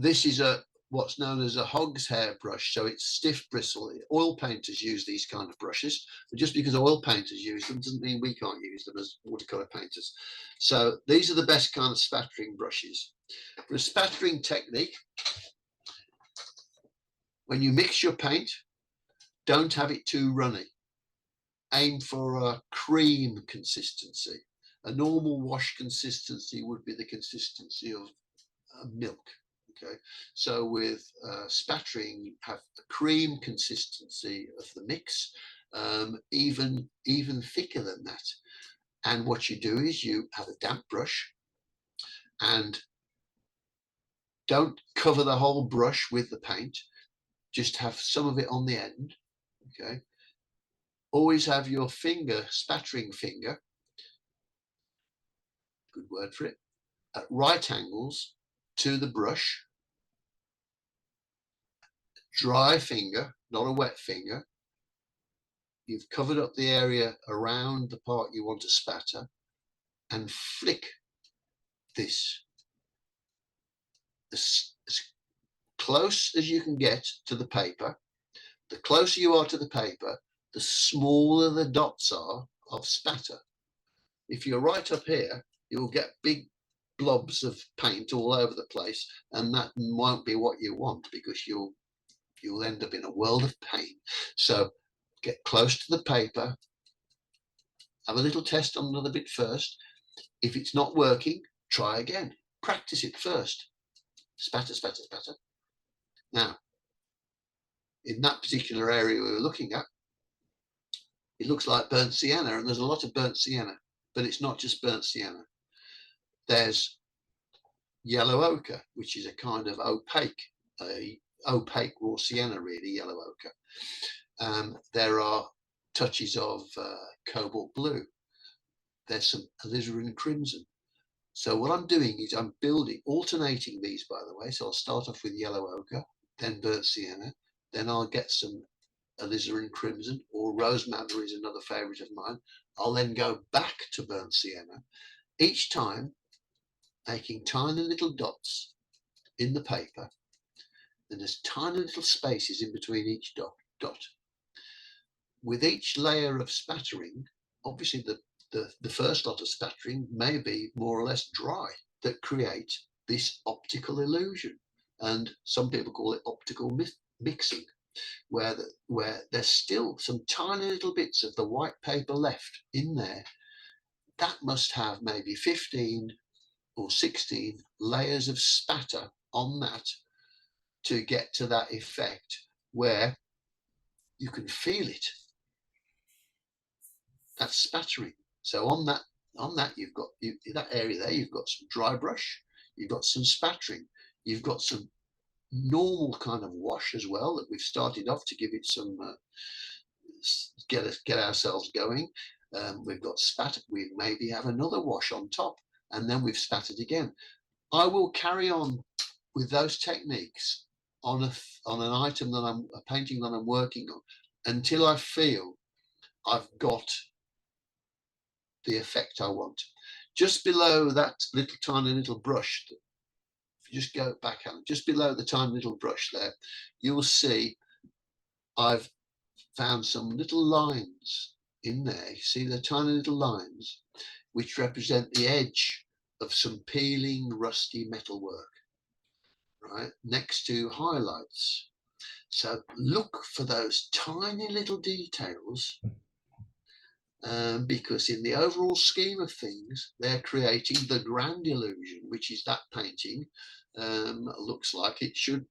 this is what's known as a hog's hair brush, so it's stiff bristle. Oil painters use these kind of brushes, but just because oil painters use them doesn't mean we can't use them as watercolor painters. So these are the best kind of spattering brushes. For a spattering technique, when you mix your paint, don't have it too runny. Aim for a cream consistency. A normal wash consistency would be the consistency of milk. Okay, so with spattering, have the cream consistency of the mix, even thicker than that. And what you do is you have a damp brush and don't cover the whole brush with the paint, just have some of it on the end. Okay, always have your finger, spattering finger, good word for it, at right angles to the brush. Dry finger, not a wet finger. You've covered up the area around the part you want to spatter, and flick this as close as you can get to the paper. The closer you are to the paper, the smaller the dots are of spatter. If you're right up here, you'll get big blobs of paint all over the place, and that won't be what you want, because you'll end up in a world of pain. So get close to the paper, have a little test on another bit first. If it's not working, try again. Practice it first. Spatter, spatter, spatter. Now, in that particular area we were looking at, it looks like burnt sienna, and there's a lot of burnt sienna, but it's not just burnt sienna. There's yellow ochre, which is a kind of opaque raw sienna, really, yellow ochre. There are touches of cobalt blue. There's some alizarin crimson. So what I'm doing is I'm building, alternating these, by the way. So I'll start off with yellow ochre, then burnt sienna, then I'll get some alizarin crimson, or rose madder is another favourite of mine. I'll then go back to burnt sienna, each time making tiny little dots in the paper, and there's tiny little spaces in between each dot. With each layer of spattering, obviously the first lot of spattering may be more or less dry, that create this optical illusion, and some people call it optical mixing, where there's still some tiny little bits of the white paper left in there. That must have maybe 15 or 16 layers of spatter on that to get to that effect where you can feel it. That's spattering. So on that you've got that area there, you've got some dry brush, you've got some spattering, you've got some normal kind of wash as well that we've started off to give it some get ourselves going. We've got spatter. We maybe have another wash on top, and then we've spattered again. I will carry on with those techniques on an item that a painting that I'm working on, until I feel I've got the effect I want. Just below that little tiny little brush, if you just go back out, just below the tiny little brush there, you will see I've found some little lines in there. You see the tiny little lines which represent the edge of some peeling rusty metalwork, right, next to highlights. So look for those tiny little details, because in the overall scheme of things, they're creating the grand illusion, which is that painting looks like it should.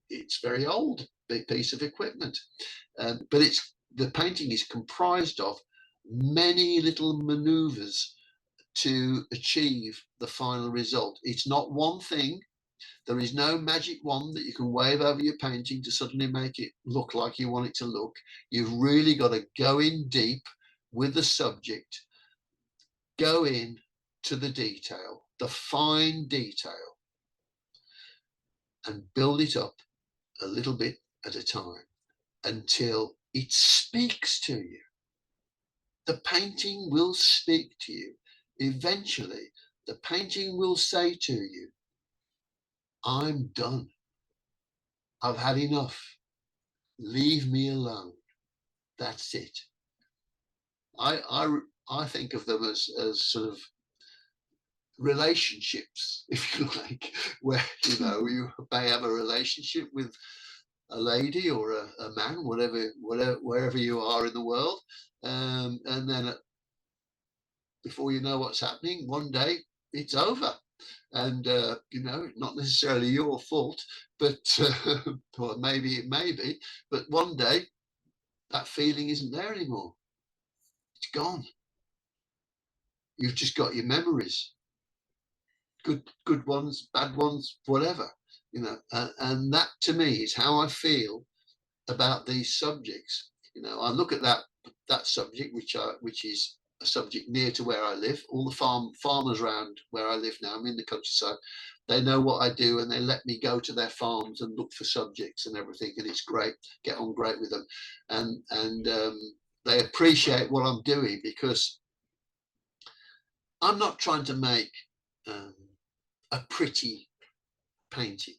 It's very old piece of equipment, but the painting is comprised of many little maneuvers to achieve the final result. It's not one thing. There is no magic wand that you can wave over your painting to suddenly make it look like you want it to look. You've really got to go in deep with the subject, go in to the detail, the fine detail, and build it up a little bit at a time until it speaks to you. The painting will speak to you. Eventually, the painting will say to you, I'm done. I've had enough. Leave me alone. That's it. I think of them as sort of relationships, if you like, where you may have a relationship with a lady or a man, wherever you are in the world, and then before you know what's happening, one day it's over. And not necessarily your fault, but or maybe it may be, but one day that feeling isn't there anymore. It's gone. You've just got your memories, good ones, bad ones, whatever, and that to me is how I feel about these subjects. I look at that subject, which is a subject near to where I live. All the farmers around where I live now, I'm in the countryside, they know what I do, and they let me go to their farms and look for subjects and everything, and it's great. Get on great with them, and they appreciate what I'm doing, because I'm not trying to make a pretty painting.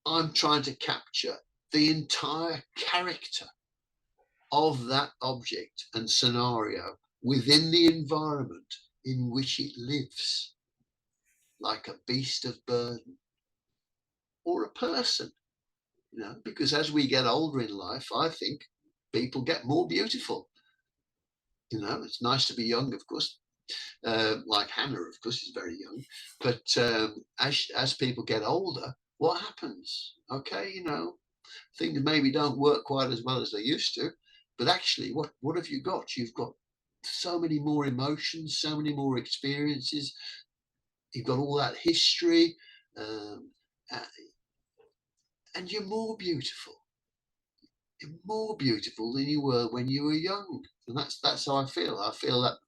I'm trying to capture the entire character of that object and scenario within the environment in which it lives, like a beast of burden or a person, because as we get older in life, I think people get more beautiful. It's nice to be young, of course. Like Hannah, of course, is very young. But as people get older, what happens? Okay, things maybe don't work quite as well as they used to, but actually, what have you got? You've got so many more emotions, so many more experiences. You've got all that history, and you're more beautiful. You're more beautiful than you were when you were young, and that's how I feel. I feel that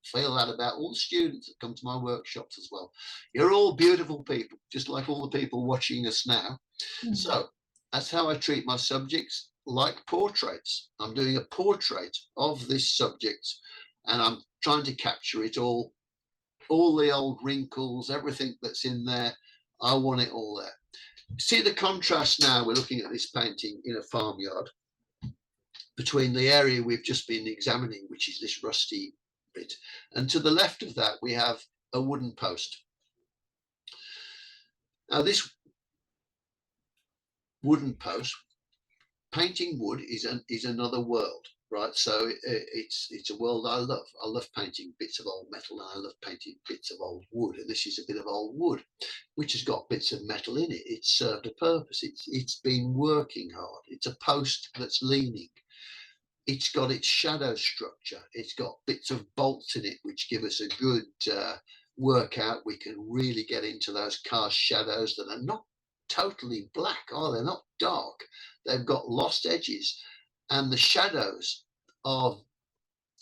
about all the students that come to my workshops as well. You're all beautiful people, just like all the people watching us now. Mm-hmm. So that's how I treat my subjects, like portraits. I'm doing a portrait of this subject, and I'm trying to capture it all the old wrinkles, everything that's in there. I want it all there. See the contrast now. We're looking at this painting in a farmyard, between the area we've just been examining, which is this rusty bit, and to the left of that we have a wooden post. Now this wooden post, painting wood is another world, right? So it's a world I love. I love painting bits of old metal, and I love painting bits of old wood, and this is a bit of old wood which has got bits of metal in it. It's served a purpose. It's been working hard. It's a post that's leaning. It's got its shadow structure. It's got bits of bolts in it, which give us a good workout. We can really get into those cast shadows that are not totally black, they're not dark. They've got lost edges, and the shadows are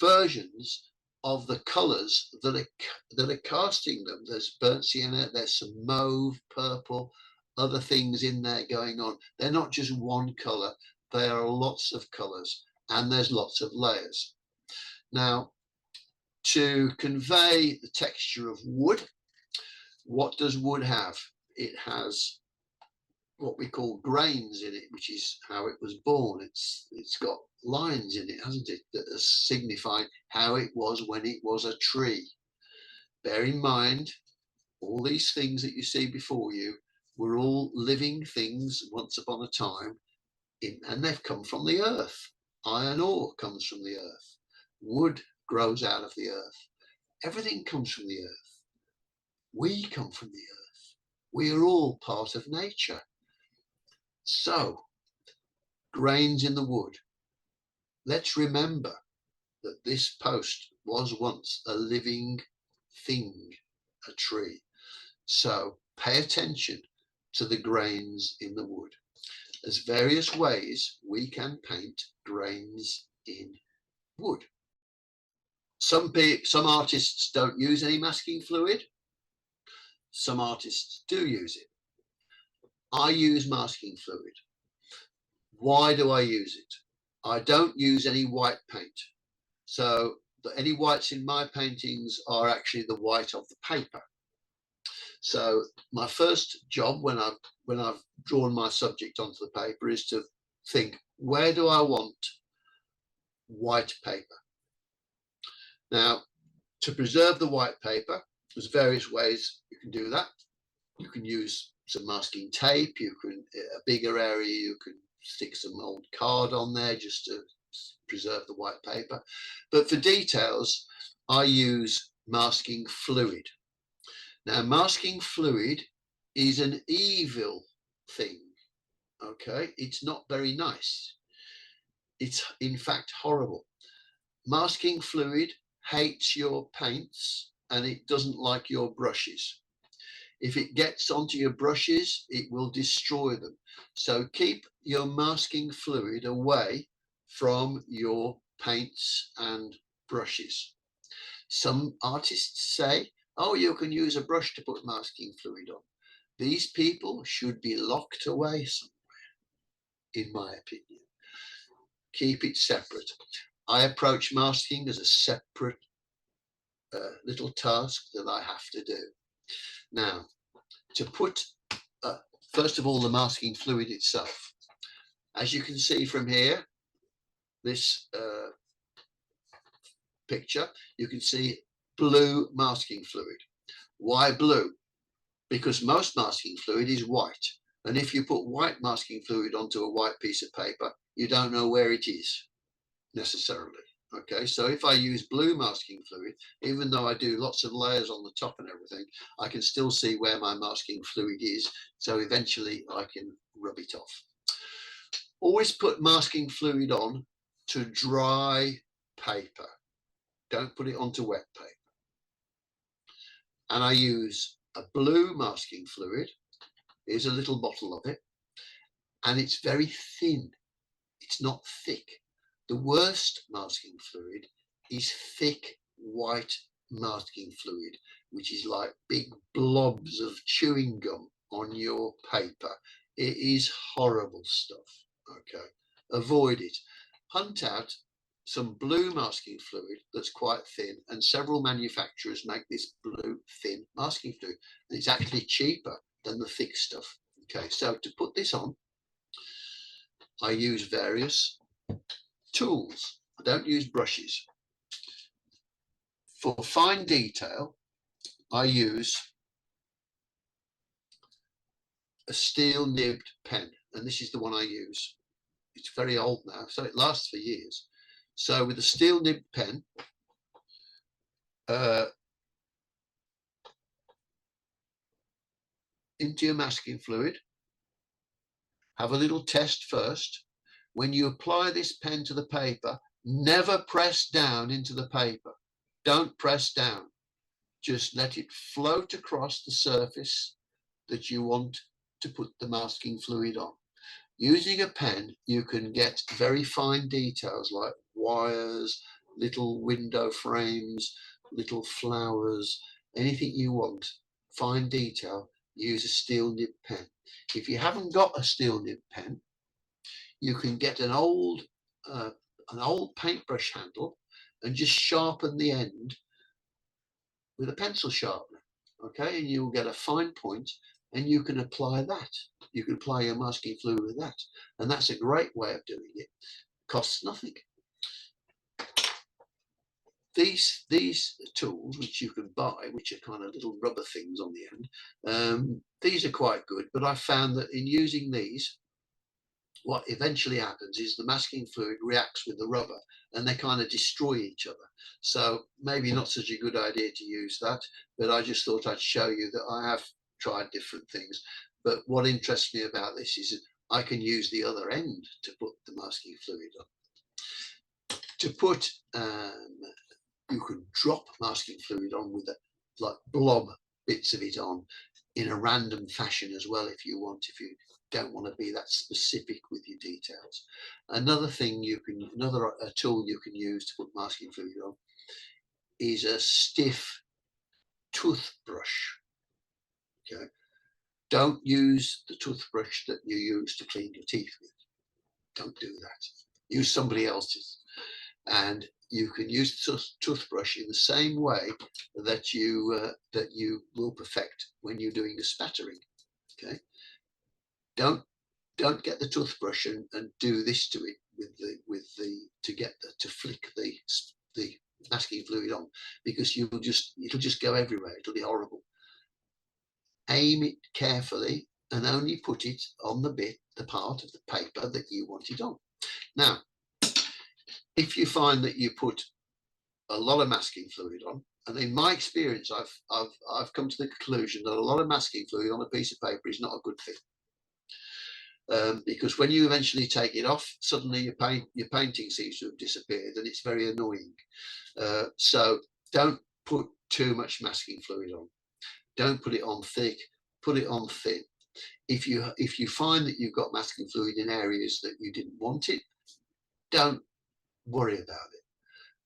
versions of the colours that are casting them. There's burnt sienna, there's some mauve, purple, other things in there going on. They're not just one colour, there are lots of colours. And there's lots of layers. Now, to convey the texture of wood, what does wood have? It has what we call grains in it, which is how it was born. It's got lines in it, hasn't it, that signify how it was when it was a tree. Bear in mind, all these things that you see before you were all living things once upon a time, and they've come from the earth. Iron ore comes from the earth. Wood grows out of the earth. Everything comes from the earth. We come from the earth. We are all part of nature. So, grains in the wood. Let's remember that this post was once a living thing, a tree. So, pay attention to the grains in the wood. There's various ways we can paint grains in wood. Some artists don't use any masking fluid. Some artists do use it. I use masking fluid. Why do I use it? I don't use any white paint. So any whites in my paintings are actually the white of the paper. So my first job when I've drawn my subject onto the paper is to think, where do I want white paper? Now, to preserve the white paper, there's various ways you can do that. You can use some masking tape. You can, a bigger area, you can stick some old card on there just to preserve the white paper. But for details, I use masking fluid. Now, masking fluid is an evil thing. Okay, it's not very nice. It's in fact horrible. Masking fluid hates your paints and it doesn't like your brushes. If it gets onto your brushes, it will destroy them. So keep your masking fluid away from your paints and brushes. Some artists say, oh, you can use a brush to put masking fluid on. These people should be locked away somewhere, in my opinion. Keep it separate. I approach masking as a separate little task that I have to do. Now, to put, first of all, the masking fluid itself. As you can see from here, this picture, you can see blue masking fluid. Why blue? Because most masking fluid is white. And if you put white masking fluid onto a white piece of paper, you don't know where it is necessarily. Okay, so if I use blue masking fluid, even though I do lots of layers on the top and everything, I can still see where my masking fluid is. So eventually I can rub it off. Always put masking fluid on to dry paper. Don't put it onto wet paper. And I use a blue masking fluid. Here's a little bottle of it. And it's very thin. It's not thick. The worst masking fluid is thick white masking fluid, which is like big blobs of chewing gum on your paper. It is horrible stuff. Okay, avoid it. Hunt out some blue masking fluid that's quite thin, and several manufacturers make this blue thin masking fluid, and it's actually cheaper than the thick stuff. Okay, so to put this on, I use various tools. I don't use brushes. For fine detail, I use a steel nibbed pen, and this is the one I use. It's very old now, so it lasts for years. So with a steel nibbed pen, into your masking fluid, have a little test first. When you apply this pen to the paper, never press down into the paper. Don't press down. Just let it float across the surface that you want to put the masking fluid on. Using a pen, you can get very fine details like wires, little window frames, little flowers, anything you want. Fine detail, use a steel nib pen. If you haven't got a steel nib pen, you can get an old paintbrush handle and just sharpen the end with a pencil sharpener. Okay, and you'll get a fine point, and you can apply that. You can apply your masking fluid with that, and that's a great way of doing it. Costs nothing. These tools, which you can buy, which are kind of little rubber things on the end, these are quite good. But I found that in using these, what eventually happens is the masking fluid reacts with the rubber and they kind of destroy each other. So maybe not such a good idea to use that, but I just thought I'd show you that I have tried different things. But what interests me about this is I can use the other end to put the masking fluid on. To put, you could drop masking fluid on with like blob bits of it on in a random fashion as well if you want, if you don't want to be that specific with your details. Another thing another tool you can use to put masking fluid on is a stiff toothbrush. Okay, don't use the toothbrush that you use to clean your teeth with. Don't do that. Use somebody else's. And you can use the toothbrush in the same way that you will perfect when you're doing a spattering. Okay, don't get the toothbrush and do this to it with the to flick the masking fluid on, because it'll just go everywhere. It'll be horrible. Aim it carefully and only put it on the part of the paper that you want it on. Now, if you find that you put a lot of masking fluid on, and in my experience, I've come to the conclusion that a lot of masking fluid on a piece of paper is not a good thing. Because when you eventually take it off, suddenly your painting seems to have disappeared, and it's very annoying. So don't put too much masking fluid on. Don't put it on thick. Put it on thin. If you find that you've got masking fluid in areas that you didn't want it, don't worry about it.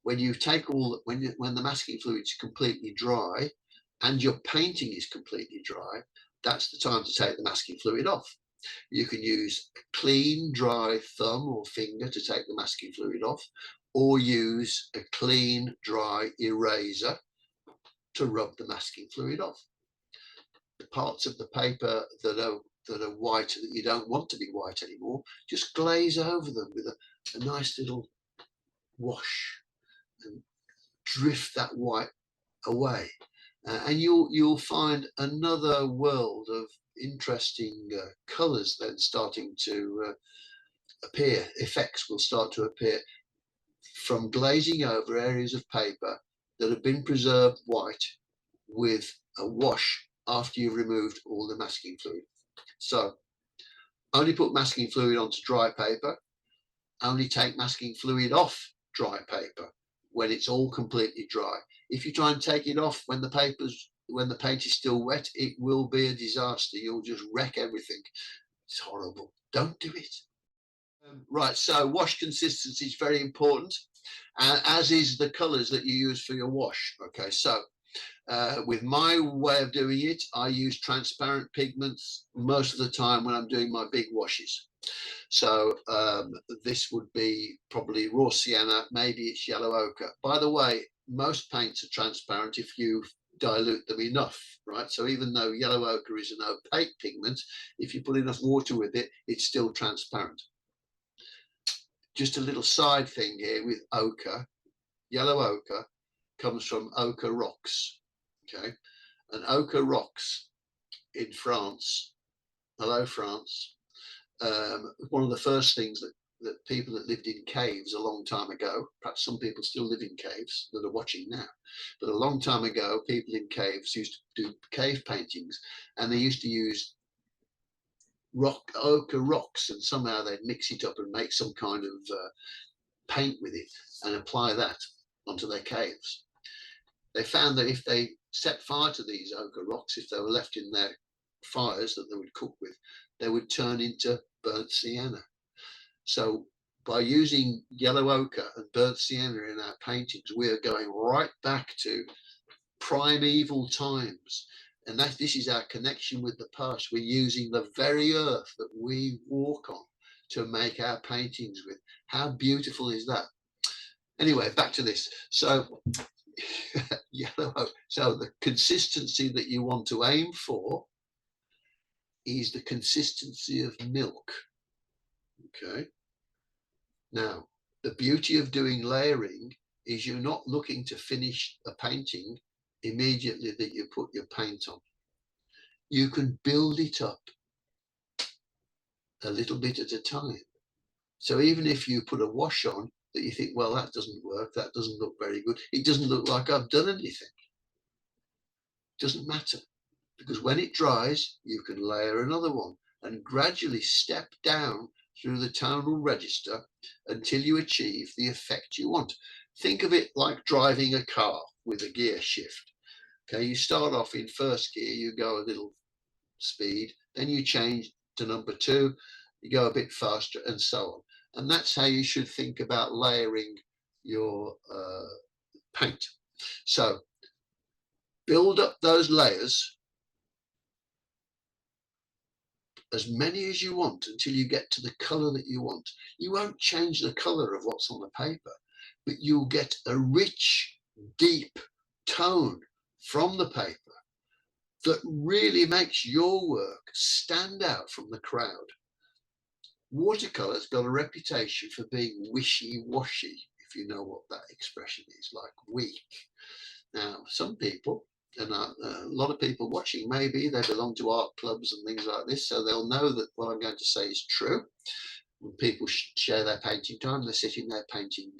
When you take when the masking fluid is completely dry and your painting is completely dry, that's the time to take the masking fluid off. You can use a clean, dry thumb or finger to take the masking fluid off, or use a clean, dry eraser to rub the masking fluid off. The parts of the paper that are white, that you don't want to be white anymore, just glaze over them with a nice little wash and drift that white away. And you'll find another world of interesting colours then starting to appear. Effects will start to appear from glazing over areas of paper that have been preserved white with a wash after you've removed all the masking fluid. So only put masking fluid onto dry paper. Only take masking fluid off dry paper when it's all completely dry. If you try and take it off when the paint is still wet, it will be a disaster. You'll just wreck everything. It's horrible. Don't do it. Right, so wash consistency is very important, as is the colours that you use for your wash. Okay, so with my way of doing it, I use transparent pigments most of the time when I'm doing my big washes. So this would be probably raw sienna, maybe it's yellow ochre. By the way, most paints are transparent if you dilute them enough, right? So even though yellow ochre is an opaque pigment, if you put enough water with it, it's still transparent. Just a little side thing here with ochre. Yellow ochre comes from ochre rocks, okay? And ochre rocks in France, hello France, one of the first things that people that lived in caves a long time ago, perhaps some people still live in caves that are watching now, but a long time ago, people in caves used to do cave paintings, and they used to use ochre rocks, and somehow they'd mix it up and make some kind of paint with it and apply that onto their caves. They found that if they set fire to these ochre rocks, if they were left in their fires that they would cook with, they would turn into burnt sienna. So by using yellow ochre and burnt sienna in our paintings, we are going right back to primeval times. And this is our connection with the past. We're using the very earth that we walk on to make our paintings with. How beautiful is that? Anyway, back to this. So yellow ochre. So the consistency that you want to aim for is the consistency of milk. Okay. Now, the beauty of doing layering is you're not looking to finish a painting immediately that you put your paint on. You can build it up a little bit at a time. So even if you put a wash on that you think, well, that doesn't work, that doesn't look very good, it doesn't look like I've done anything. It doesn't matter, because when it dries, you can layer another one and gradually step down through the tonal register until you achieve the effect you want. Think of it like driving a car with a gear shift. Okay, you start off in first gear, you go a little speed, then you change to number 2, you go a bit faster, and so on. And that's how you should think about layering your paint. So build up those layers, as many as you want, until you get to the color that you want. You won't change the color of what's on the paper. but you'll get a rich, deep tone from the paper that really makes your work stand out from the crowd. Watercolor's got a reputation for being wishy-washy, if you know what that expression is, like weak. Now, some people, and a lot of people watching, maybe they belong to art clubs and things like this, so they'll know that what I'm going to say is true. When people share their painting time, they're sitting there painting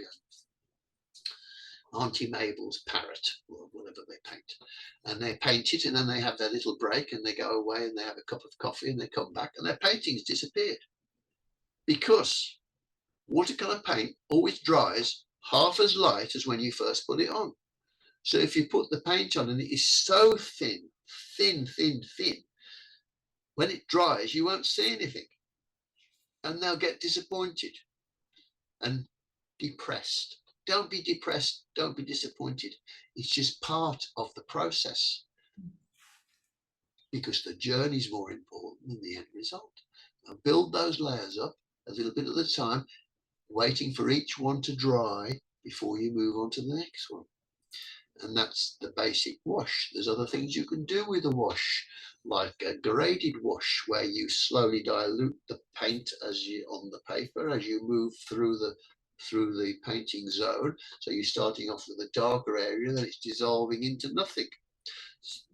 Auntie Mabel's parrot or whatever they paint, and they paint it, and then they have their little break and they go away and they have a cup of coffee and they come back and their painting's disappeared, because watercolor paint always dries half as light as when you first put it on. So if you put the paint on and it is so thin, when it dries you won't see anything, and they'll get disappointed and depressed. Don't be depressed, don't be disappointed. It's just part of the process, because the journey is more important than the end result. Now build those layers up a little bit at a time, waiting for each one to dry before you move on to the next one. And that's the basic wash. There's other things you can do with a wash, like a graded wash, where you slowly dilute the paint as you on the paper as you move through the painting zone. So you're starting off with a darker area, then it's dissolving into nothing.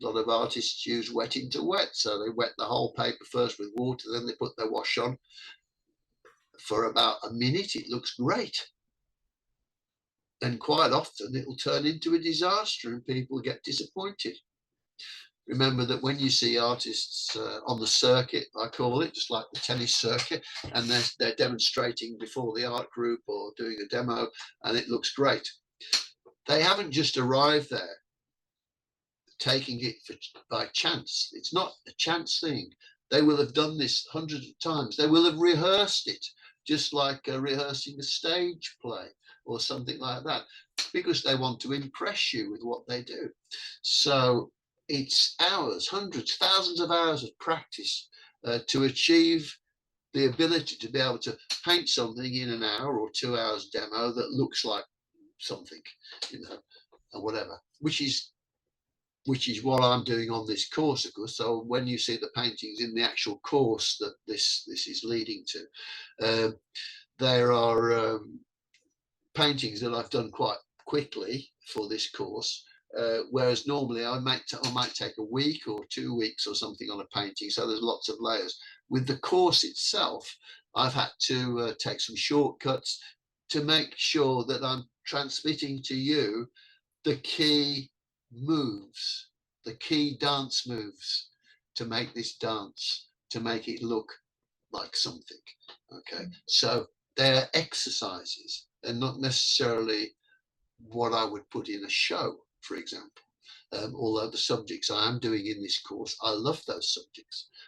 A lot of artists use wet into wet, so they wet the whole paper first with water, then they put their wash on. For about a minute it looks great, and quite often it will turn into a disaster and people get disappointed. Remember that when you see artists on the circuit, I call it, just like the tennis circuit, and they're demonstrating before the art group or doing a demo, and it looks great. They haven't just arrived there taking it by chance. It's not a chance thing. They will have done this hundreds of times. They will have rehearsed it, just like rehearsing a stage play or something like that, because they want to impress you with what they do. So it's hours, hundreds, thousands of hours of practice to achieve the ability to be able to paint something in an hour or 2 hours demo that looks like something, you know, or whatever, which is what I'm doing on this course, of course. So when you see the paintings in the actual course that this is leading to, there are paintings that I've done quite quickly for this course, whereas normally I might take a week or 2 weeks or something on a painting. So there's lots of layers. With the course itself, I've had to take some shortcuts to make sure that I'm transmitting to you the key moves, the key dance moves to make this dance, to make it look like something. Okay, so they're exercises and not necessarily what I would put in a show, for example. Although the subjects I am doing in this course, I love those subjects.